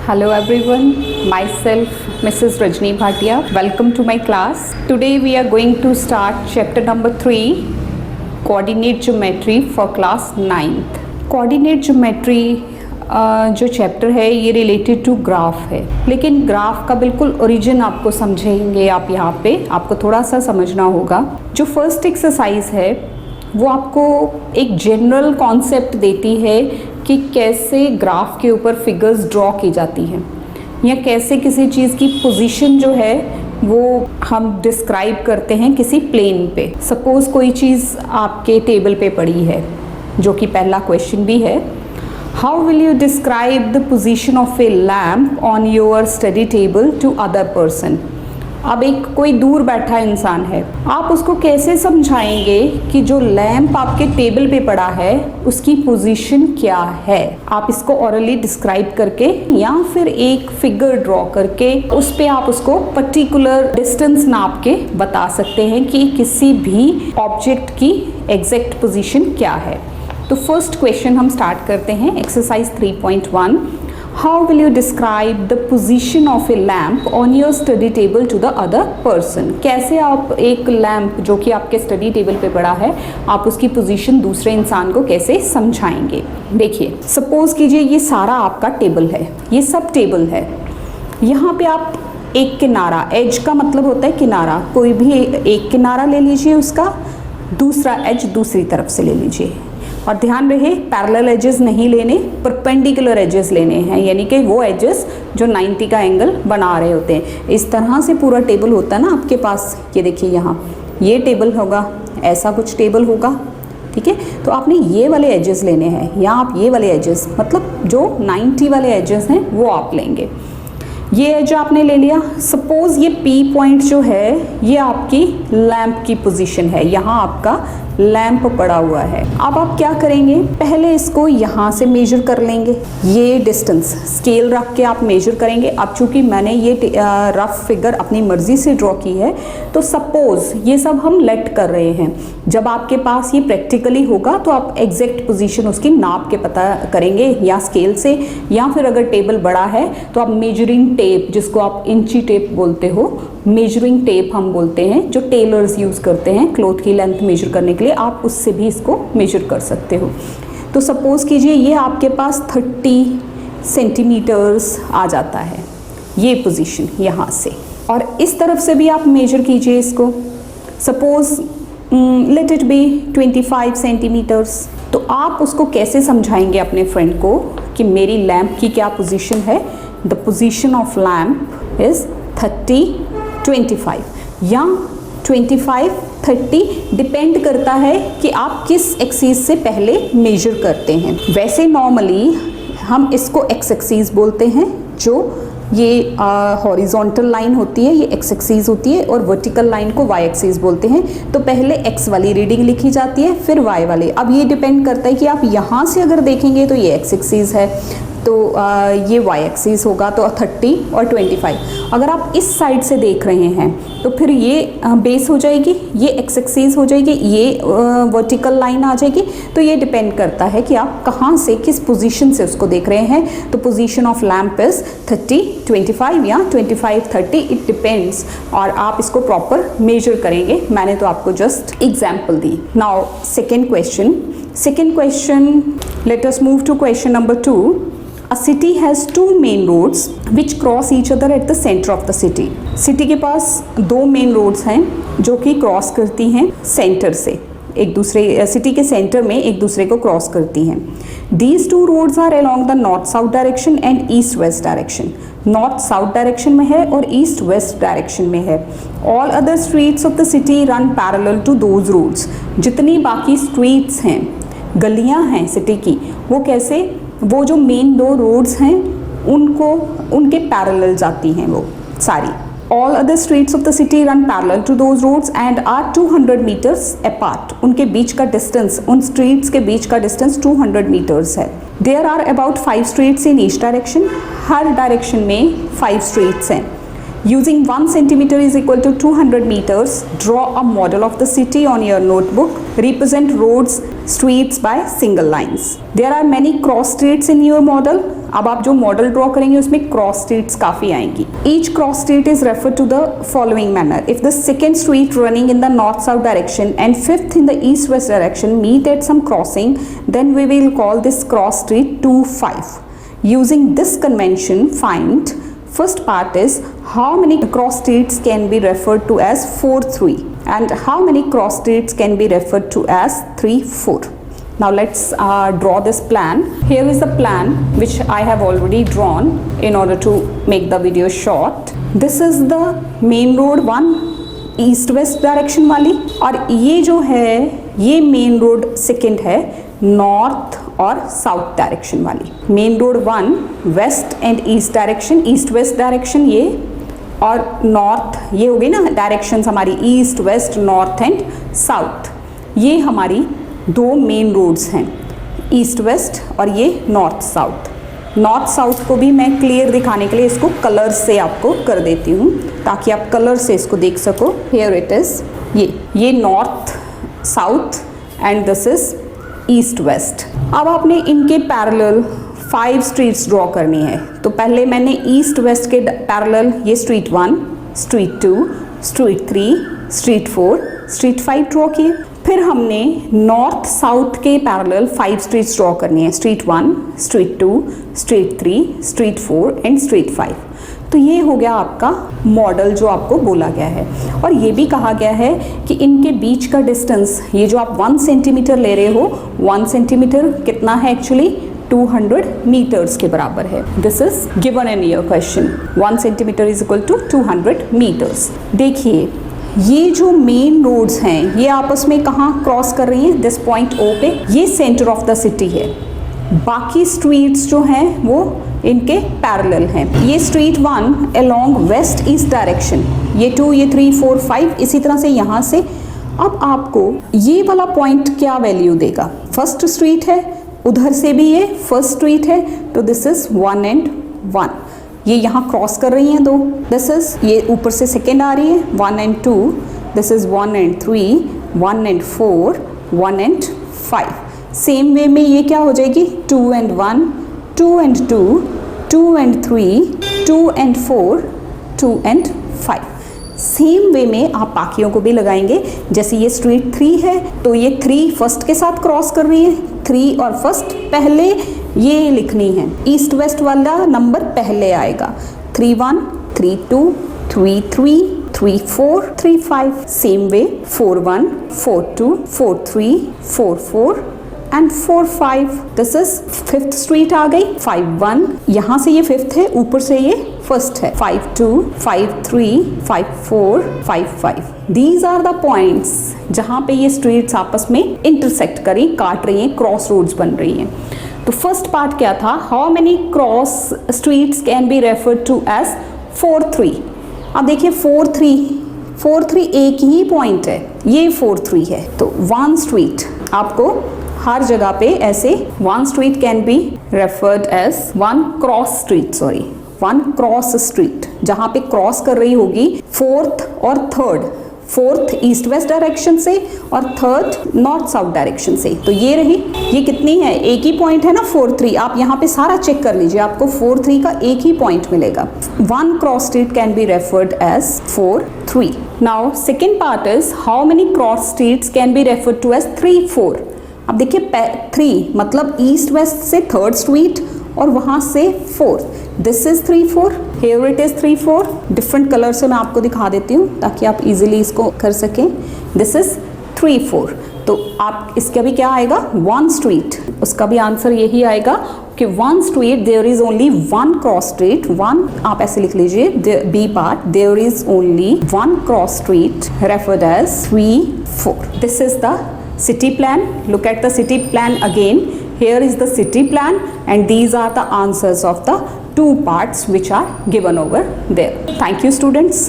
Hello everyone, myself Mrs. Rajni Bhatia. Welcome to my class. Today we are going to start chapter number 3, Coordinate Geometry for class 9th. Coordinate Geometry जो chapter है ये related to graph है, लेकिन graph का बिल्कुल origin आपको समझेंगे आप यहाँ पे, आपको थोड़ा सा समझना होगा। जो फर्स्ट एक्सरसाइज है वो आपको एक जनरल कॉन्सेप्ट देती है कि कैसे ग्राफ के ऊपर फिगर्स ड्रॉ की जाती हैं या कैसे किसी चीज़ की पोजीशन जो है वो हम डिस्क्राइब करते हैं किसी प्लेन पे। सपोज़ कोई चीज़ आपके टेबल पे पड़ी है, जो कि पहला क्वेश्चन भी है, how will you describe the position of a lamp on your study table to other person. अब एक कोई दूर बैठा इंसान है, आप उसको कैसे समझाएंगे कि जो लैंप आपके टेबल पे पड़ा है उसकी पोजीशन क्या है। आप इसको ऑरली डिस्क्राइब करके या फिर एक फिगर ड्रॉ करके उस पे आप उसको पर्टिकुलर डिस्टेंस नाप के बता सकते हैं कि किसी भी ऑब्जेक्ट की एग्जैक्ट पोजीशन क्या है। तो फर्स्ट क्वेश्चन हम स्टार्ट करते हैं, exercise 3.1। How will you describe the position of a lamp on your study table to the other person? कैसे आप एक लैंप जो कि आपके स्टडी टेबल पे पड़ा है, आप उसकी पोजीशन दूसरे इंसान को कैसे समझाएंगे। देखिए, सपोज कीजिए ये सारा आपका टेबल है, ये सब टेबल है। यहाँ पे आप एक किनारा, एज का मतलब होता है किनारा, कोई भी एक किनारा ले लीजिए, उसका दूसरा एज दूसरी तरफ से ले लीजिए। और ध्यान रहे पैरेलल एजेस नहीं लेने, परपेंडिकुलर एजेस लेने हैं, यानी कि वो एजेस जो 90 का एंगल बना रहे होते हैं। इस तरह से पूरा टेबल होता है ना आपके पास, ये देखिए यहाँ ये टेबल होगा, ऐसा कुछ टेबल होगा, ठीक है। तो आपने ये वाले एजेस लेने हैं, या आप ये वाले एजेस मतलब जो 90 वाले एजेस हैं वो आप लेंगे। ये एज आपने ले लिया। सपोज ये P पॉइंट जो है ये आपकी लैंप की पोजीशन है, यहाँ आपका लैंप पड़ा हुआ है। अब आप क्या करेंगे, पहले इसको यहाँ से मेजर कर लेंगे, ये डिस्टेंस स्केल रख के आप मेजर करेंगे। अब चूंकि मैंने ये रफ फिगर अपनी मर्जी से ड्रॉ की है, तो सपोज ये सब हम लेट कर रहे हैं। जब आपके पास ये प्रैक्टिकली होगा तो आप एग्जैक्ट पोजीशन उसकी नाप के पता करेंगे, या स्केल से, या फिर अगर टेबल बड़ा है तो आप मेजरिंग टेप, जिसको आप इंची टेप बोलते हो, मेजरिंग टेप हम बोलते हैं, जो टेलर्स यूज़ करते हैं क्लॉथ की लेंथ मेजर करने के लिए, आप उससे भी इसको मेजर कर सकते हो। तो सपोज कीजिए ये आपके पास 30 सेंटीमीटर्स आ जाता है, ये पोजीशन यहाँ से, और इस तरफ से भी आप मेजर कीजिए इसको। Suppose let it be 25 centimetres. तो आप उसको कैसे समझाएंगे अपने फ्रेंड को कि मेरी लैंप की क्या पोजीशन है। The position of lamp is 30, 25 या 25, 30, डिपेंड करता है कि आप किस एक्सिस से पहले मेजर करते हैं। वैसे नॉर्मली हम इसको एक्स एक्सिस बोलते हैं, जो ये हॉरिजॉन्टल लाइन होती है ये एक्स एक्सिस होती है, और वर्टिकल लाइन को वाई एक्सिस बोलते हैं। तो पहले एक्स वाली रीडिंग लिखी जाती है, फिर वाई वाली। अब ये डिपेंड करता है कि आप यहाँ से अगर देखेंगे तो ये एक्स एक्सिस है, तो ये वाई एक्सिस होगा, तो 30 और 25। अगर आप इस साइड से देख रहे हैं तो फिर ये बेस हो जाएगी, ये एक्स एक्सिस हो जाएगी, ये वर्टिकल लाइन आ जाएगी। तो ये डिपेंड करता है कि आप कहाँ से, किस पोजीशन से उसको देख रहे हैं। तो पोजीशन ऑफ लैंप इज 30, 25 या 25, 30, इट डिपेंड्स। और आप इसको प्रॉपर मेजर करेंगे। मैंने तो आपको जस्ट एग्जाम्पल दी। Now second question, let us move to question number 2। A city has two main roads which cross each other at the center of the city. City के पास दो मेन रोड्स हैं जो कि क्रॉस करती हैं centre से, एक दूसरे सिटी के सेंटर में एक दूसरे को क्रॉस करती हैं। These two roads are along the north south direction and east west direction. North south direction में है और ईस्ट वेस्ट डायरेक्शन में है। All other streets of the city run parallel to those roads. जितनी बाकी streets हैं, गलियां हैं सिटी की, वो कैसे, वो जो मेन दो रोड्स हैं उनको, उनके पैरेलल जाती हैं वो सारी। All other streets of the city run parallel to those roads and are 200 meters apart. उनके बीच का डिस्टेंस, उन स्ट्रीट्स के बीच का डिस्टेंस 200 मीटर्स है। There are about 5 streets in each direction. Her direction में 5 स्ट्रीट्स हैं। Using 1 centimeter is equal to 200 meters, draw a model of the city on your notebook. Represent roads, streets by single lines. There are many cross streets in your model. अब आप जो model draw करेंगे उसमें cross streets काफ़ी आएंगी. Each cross street is referred to the following manner. If the second street running in the north-south direction and fifth in the east-west direction meet at some crossing, then we will call this cross street 2-5. Using this convention, find first part is how many cross streets can be referred to as 4-3 and how many cross streets can be referred to as 3-4. Now let's draw this plan. Here is the plan which I have already drawn in order to make the video short. This is the main road one, east west direction वाली, और ये जो है ये main road second है north और south direction वाली. Main road 1 west and east direction, east west direction ये, और नॉर्थ ये हो गई ना डायरेक्शंस हमारी, east west north and south. ये हमारी दो मेन रोड्स हैं, ईस्ट वेस्ट और ये नॉर्थ साउथ. नॉर्थ साउथ को भी मैं क्लियर दिखाने के लिए इसको कलर से आपको कर देती हूँ ताकि आप कलर से इसको देख सको. हियर इट इज़, ये north south and this is east west. अब आपने इनके पैरेलल 5 स्ट्रीट्स ड्रॉ करनी है. तो पहले मैंने ईस्ट वेस्ट के पैरेलल ये street 1, street 2, street 3, street 4, street 5 draw किए. फिर हमने नॉर्थ साउथ के पैरेलल 5 स्ट्रीट्स ड्रॉ करनी है, street 1, street 2, street 3, street 4 and street 5. तो ये हो गया आपका मॉडल जो आपको बोला गया है. और ये भी कहा गया है कि इनके बीच का डिस्टेंस, ये जो आप 1 सेंटीमीटर ले रहे हो, 1 सेंटीमीटर कितना है एक्चुअली 200 मीटर्स के बराबर है. This is given in your question. 1 centimetre is equal to 200 metres. देखिए ये जो मेन रोड्स हैं ये आपस में कहाँ क्रॉस कर रही हैं, दिस पॉइंट ओ पे. ये सेंटर ऑफ द सिटी है. बाकी स्ट्रीट्स जो हैं वो इनके पैरेलल हैं. ये street 1 along west east direction, ये 2, ये 3, 4, 5, इसी तरह से यहाँ से. अब आपको ये वाला पॉइंट क्या वैल्यू देगा, फर्स्ट स्ट्रीट है, उधर से भी ये फर्स्ट स्ट्रीट है, तो दिस इज 1 and 1. ये यहाँ क्रॉस कर रही हैं दो, दिस इज, ये ऊपर से सेकेंड आ रही है 1 and 2, this is 1 and 3, 1 and 4, 1 and 5. Same वे में ये क्या हो जाएगी 2 and 1, 2 and 2, 2 and 3, 2 and 4, 2 and 5. Same वे में आप बाकियों को भी लगाएंगे. जैसे ये स्ट्रीट 3 है तो ये 3 फर्स्ट के साथ क्रॉस कर रही है, 3 और फर्स्ट पहले ये लिखनी है, ईस्ट वेस्ट वाला नंबर पहले आएगा. 3 1, 3 2, 3 3, 3 4, 3 5. Same way 4 1, 4 2, 4 3, 4 4 and 4 5. This is 5th street आ गई. 5 1, यहाँ से ये 5th है, ऊपर से ये फर्स्ट है. 5 2, 5 3, 5 4, 5 5. दीज आर द पॉइंट्स जहाँ पे ये स्ट्रीट्स आपस में इंटरसेक्ट करी, काट रही हैं, क्रॉस रोड्स बन रही हैं. तो फर्स्ट पार्ट क्या था, how many cross streets can be referred to as 4-3. अब देखिए 4-3 एक ही पॉइंट है, ये 4-3 है. तो 1 स्ट्रीट आपको हर जगह पे ऐसे 1 street can be referred as 1 cross street जहाँ पे क्रॉस कर रही होगी 4th और 3rd, 4th east west direction से और 3rd नॉर्थ साउथ डायरेक्शन से. तो ये रही, ये कितनी है, एक ही पॉइंट है ना 4-3. आप यहाँ पे सारा चेक कर लीजिए, आपको 4-3 का एक ही पॉइंट मिलेगा. 1 cross street can be referred as 4-3. Now second part is how many cross streets can be referred to as 3-4. अब देखिए 3 मतलब ईस्ट वेस्ट से 3rd स्ट्रीट और वहाँ से 4th. This is 3-4, here it is 3-4. Different colour से मैं आपको दिखा देती हूँ ताकि आप इजीली इसको कर सकें. This is 3-4. तो आप इसका भी क्या आएगा 1 स्ट्रीट, उसका भी आंसर यही आएगा कि 1 street there is only 1 cross street. 1 आप ऐसे लिख लीजिए, B part, there is only 1 cross street referred as 3-4. This is the city plan. Look at the city plan again. Here is the city plan and these are the answers of the 2 parts which are given over there. Thank you students.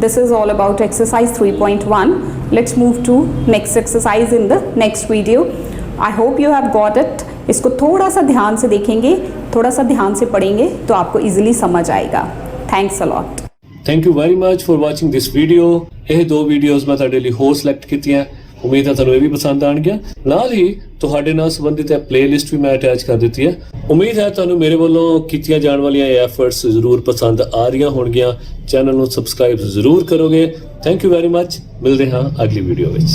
This is all about exercise 3.1. Let's move to next exercise in the next video. I hope you have got it. इसको थोड़ा सा ध्यान से देखेंगे, थोड़ा सा ध्यान से पढ़ेंगे तो आपको easily समझ आएगा. Thanks a lot. Thank you very much for watching this video. ਇਹ ਦੋ ਵੀਡੀਓਜ਼ ਮੈਂ ਤੁਹਾਡੇ ਲਈ ਹੋਰ ਸਿਲੈਕਟ ਕੀਤੀਆਂ, ਉਮੀਦ ਹੈ ਤੁਹਾਨੂੰ ਇਹ ਵੀ ਪਸੰਦ ਆਣਗੀਆਂ। ਨਾਲ ਹੀ ਤੁਹਾਡੇ ਨਾਲ ਸੰਬੰਧਿਤ ਇਹ ਪਲੇਲਿਸਟ ਵੀ ਮੈਂ ਅਟੈਚ ਕਰ ਦਿੱਤੀ ਹੈ। ਉਮੀਦ ਹੈ ਤੁਹਾਨੂੰ ਮੇਰੇ ਵੱਲੋਂ ਕੀਤੀਆਂ ਜਾਣ ਵਾਲੀਆਂ ਇਹ ਐਫਰਟਸ ਜ਼ਰੂਰ ਪਸੰਦ ਆ ਰਹੀਆਂ ਹੋਣਗੀਆਂ। ਚੈਨਲ ਨੂੰ ਸਬਸਕ੍ਰਾਈਬ ਜ਼ਰੂਰ ਕਰੋਗੇ। Thank you very much. ਮਿਲਦੇ ਹਾਂ ਅਗਲੀ ਵੀਡੀਓ ਵਿੱਚ।